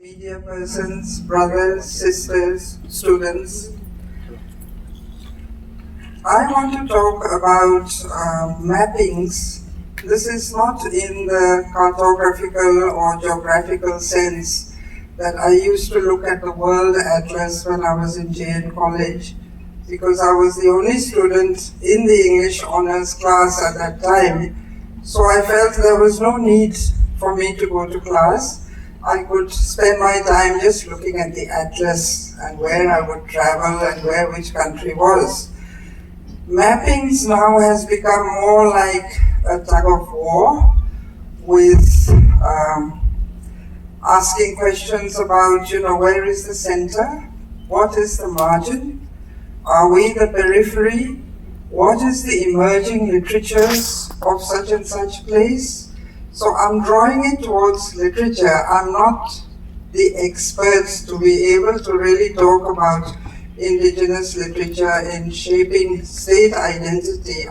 media persons, brothers, sisters, students. I want to talk about mappings. This is not in the cartographical or geographical sense that I used to look at the World Atlas when I was in JN College, because I was the only student in the English Honours class at that time. So I felt there was no need for me to go to class. I could spend my time just looking at the atlas and where I would travel and where which country was. Mappings now has become more like a tug of war with asking questions about, where is the center? What is the margin? Are we the periphery? What is the emerging literatures of such and such place? So I'm drawing it towards literature. I'm not the expert to be able to really talk about indigenous literature in shaping state identity.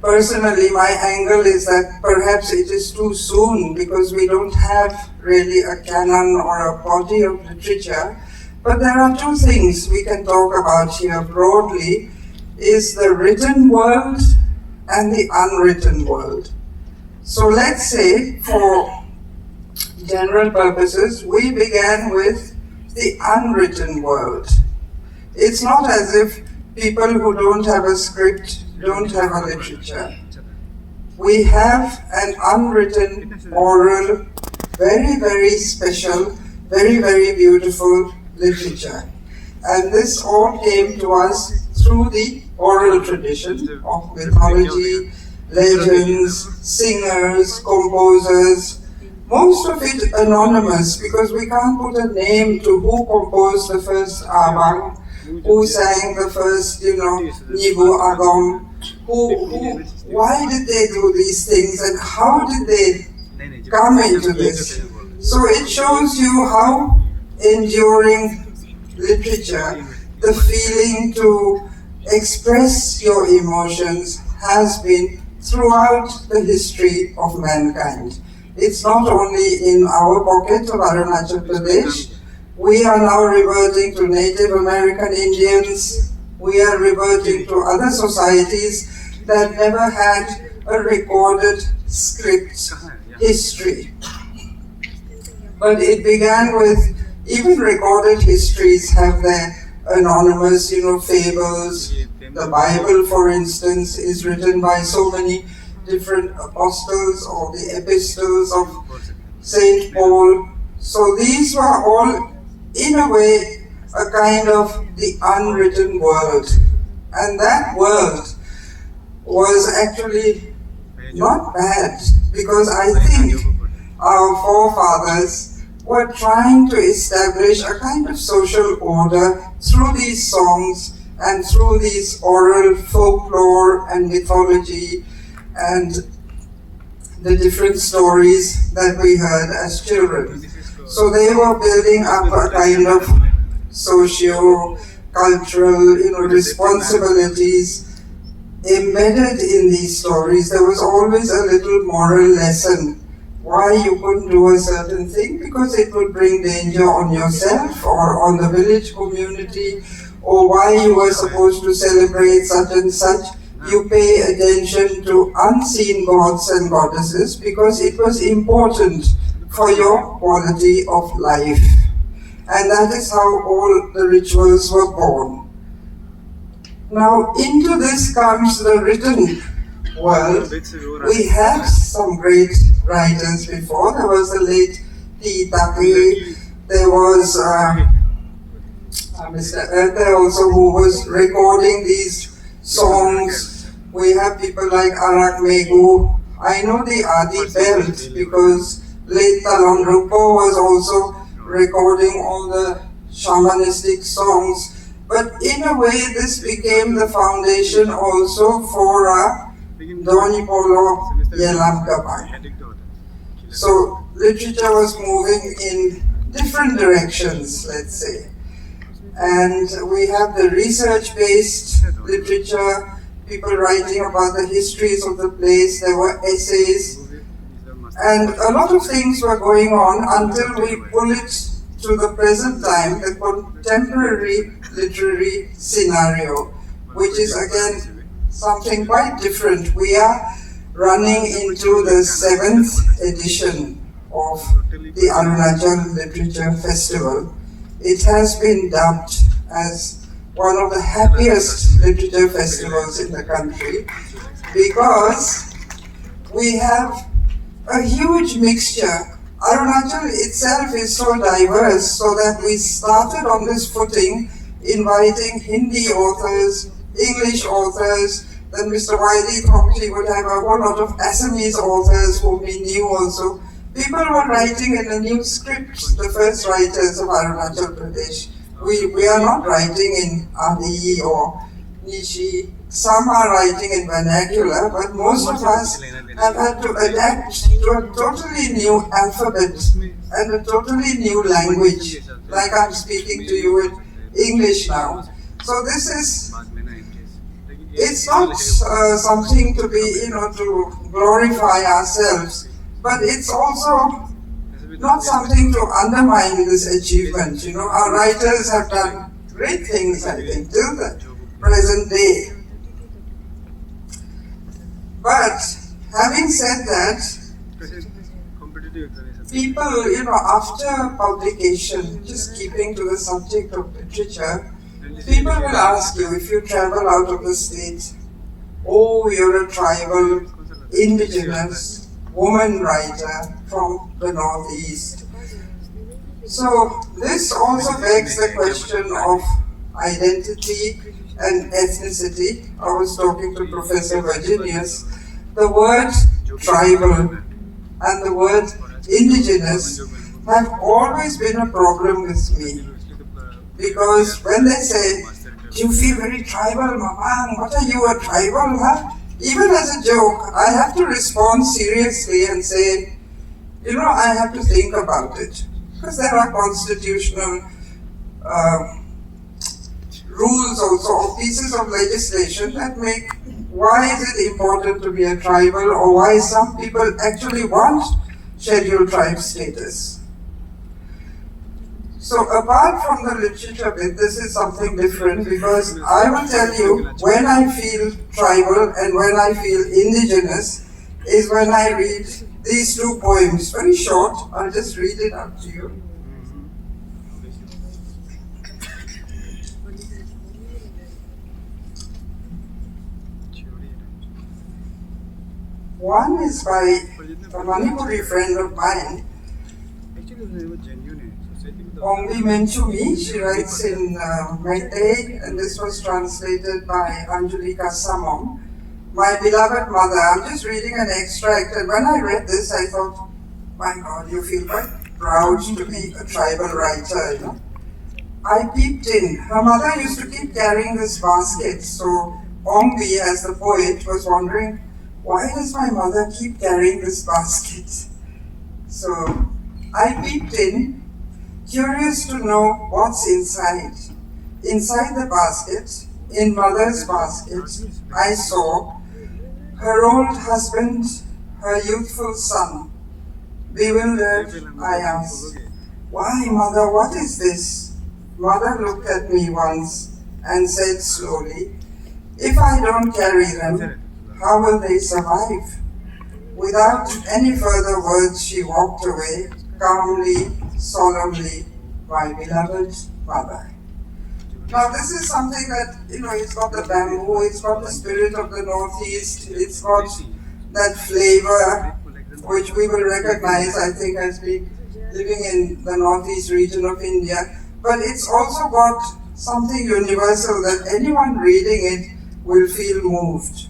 Personally, my angle is that perhaps it is too soon because we don't have really a canon or a body of literature. But there are two things we can talk about here broadly, is the written world and the unwritten world. So let's say, for general purposes, we began with the unwritten world. It's not as if people who don't have a script don't have a literature. We have an unwritten, oral, very, very special, very, very beautiful literature. And this all came to us through the oral tradition of mythology, legends, singers, composers, most of it anonymous because we can't put a name to who composed the first Abang, who sang the first, Nibu Agam, why did they do these things and how did they come into this? So it shows you how enduring literature, the feeling to express your emotions has been throughout the history of mankind. It's not only in our pocket of Arunachal Pradesh. We are now reverting to Native American Indians. We are reverting to other societies that never had a recorded script history. But it began with, even recorded histories have their anonymous, fables. The Bible, for instance, is written by so many different apostles, or the epistles of Saint Paul. So these were all, in a way, a kind of the unwritten world. And that world was actually not bad, because I think our forefathers were trying to establish a kind of social order through these songs and through these oral folklore and mythology and the different stories that we heard as children. So they were building up a kind of socio-cultural, responsibilities embedded in these stories. There was always a little moral lesson why you couldn't do a certain thing, because it would bring danger on yourself or on the village community, or why you were supposed to celebrate such and such. You pay attention to unseen gods and goddesses because it was important for your quality of life. And that is how all the rituals were born. Now, into this comes the written world. We had some great writers before. There was the late T. Taki. There was Mr. Erthe also, who was recording these songs. We have people like Arak Megu. I know the Adi Belt because late Talon Rupo was also recording all the shamanistic songs. But in a way, this became the foundation also for Doni Polo Yelam Kapay. So literature was moving in different directions, let's say. And we have the research-based literature, people writing about the histories of the place. There were essays, And a lot of things were going on until we pull it to the present time, the contemporary literary scenario, which is again something quite different. We are running into the 7th edition of the Arunachal Literature Festival. It has been dubbed as one of the happiest literature festivals in the country because we have a huge mixture. Arunachal itself is so diverse, so that we started on this footing inviting Hindi authors, English authors, then Mr. Wiley thought he would have a whole lot of Assamese authors whom we knew also. People were writing in a new script, the first writers of Arunachal Pradesh. We are not writing in Adi or Nishi. Some are writing in vernacular, but most of us have had to adapt to a totally new alphabet and a totally new language, like I'm speaking to you in English now. So this is, it's not something to be, to glorify ourselves, but it's also not something to undermine this achievement. Our writers have done great things, I think, till the present day. But having said that, people, after publication, just keeping to the subject of literature, people will ask you if you travel out of the state, oh, you're a tribal, indigenous, woman writer from the Northeast. So this also begs the question of identity and ethnicity. I was talking to Professor Virginius. The word tribal and the word indigenous have always been a problem with me. Because when they say, do you feel very tribal, Mamang? What are you, a tribal, huh? Even as a joke, I have to respond seriously and say, I have to think about it. Because there are constitutional rules also, or pieces of legislation that make why is it important to be a tribal, or why some people actually want scheduled tribe status. So apart from the literature bit, this is something different, because I will tell you, when I feel tribal and when I feel indigenous is when I read these two poems, very short. I'll just read it out to you. One is by a Manipuri friend of mine, Ongbi Menchumi. She writes in Meitei, and this was translated by Anjulika Samom. My beloved mother. I'm just reading an extract, and when I read this, I thought, my God, you feel quite proud to be a tribal writer, I peeped in. Her mother used to keep carrying this basket, so Ongbi, as the poet, was wondering, why does my mother keep carrying this basket? So I peeped in, curious to know what's inside. Inside the basket, in mother's basket, I saw her old husband, her youthful son. Bewildered, I asked, why, mother, what is this? Mother looked at me once and said slowly, if I don't carry them, how will they survive? Without any further words, she walked away, calmly, solemnly, my beloved mother. Now this is something that, it's got the bamboo, it's got the spirit of the Northeast, it's got that flavor which we will recognize, I think, as being living in the Northeast region of India. But it's also got something universal that anyone reading it will feel moved.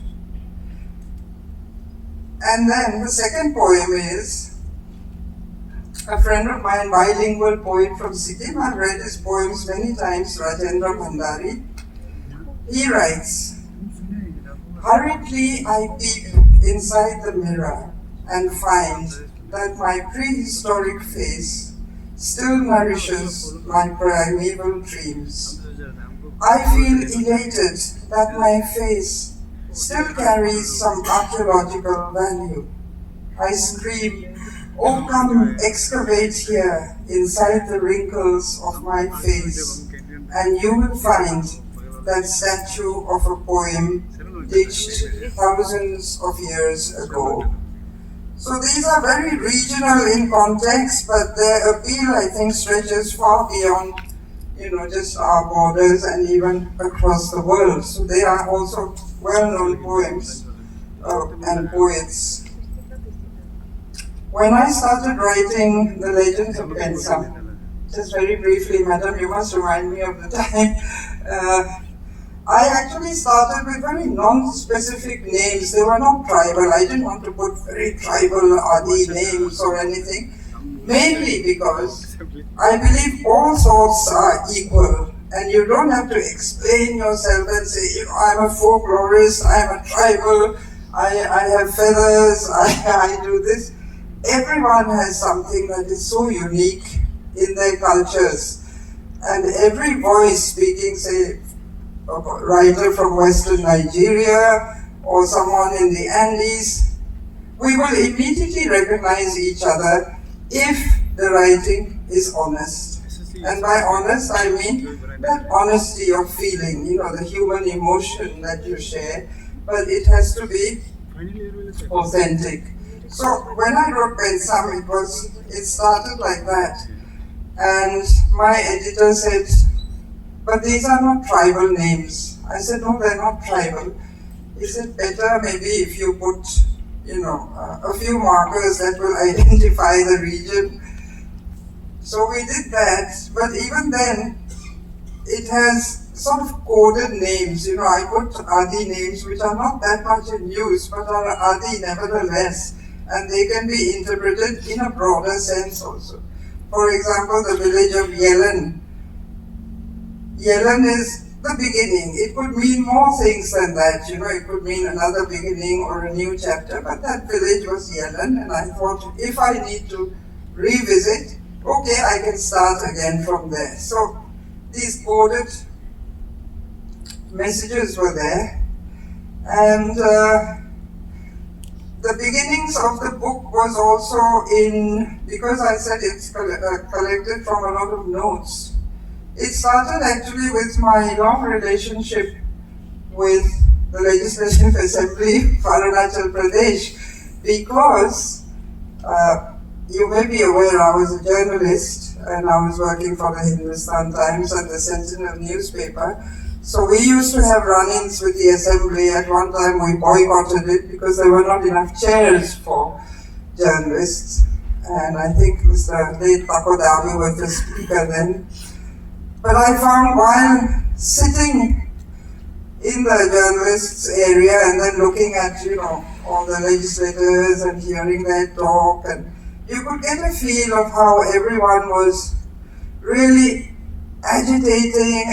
And then the second poem is a friend of mine, bilingual poet from Sikkim. I've read his poems many times, Rajendra Bhandari. He writes, hurriedly I peep inside the mirror and find that my prehistoric face still nourishes my primeval dreams. I feel elated that my face still carries some archaeological value. I scream, Oh, come excavate here inside the wrinkles of my face, and you will find that statue of a poem ditched thousands of years ago. So these are very regional in context, but their appeal, I think, stretches far beyond, just our borders and even across the world. So they are also well-known poems and poets. When I started writing The Legends of Pensam, just very briefly, madam, you must remind me of the time, I actually started with very non-specific names. They were not tribal. I didn't want to put very tribal Adi names or anything, mainly because I believe all sorts are equal, and you don't have to explain yourself and say, I'm a folklorist, I'm a tribal, I have feathers, I do this. Everyone has something that is so unique in their cultures, and every voice speaking, say, a writer from Western Nigeria or someone in the Andes, we will immediately recognize each other if the writing is honest. And by honest, I mean that honesty of feeling, the human emotion that you share, but it has to be authentic. So when I wrote Pensam, it started like that. And my editor said, but these are not tribal names. I said, no, they're not tribal. Is it better maybe if you put, a few markers that will identify the region? So we did that, but even then, it has sort of coded names. I put Adi names which are not that much in use, but are Adi nevertheless, and they can be interpreted in a broader sense also. For example, the village of Yellen. Yellen is the beginning. It could mean more things than that. It could mean another beginning or a new chapter, but that village was Yellen, and I thought if I need to revisit, okay, I can start again from there. So these coded messages were there, and the beginnings of the book was also because I said it's collected from a lot of notes. It started actually with my long relationship with the Legislative Assembly for Arunachal Pradesh, because you may be aware I was a journalist and I was working for the Hindustan Times and the Sentinel newspaper. So we used to have run-ins with the Assembly. At one time we boycotted it because there were not enough chairs for journalists. And I think Mr. late Takodavi was the speaker then. But I found while sitting in the journalists' area and then looking at, all the legislators and hearing their talk, and you could get a feel of how everyone was really agitating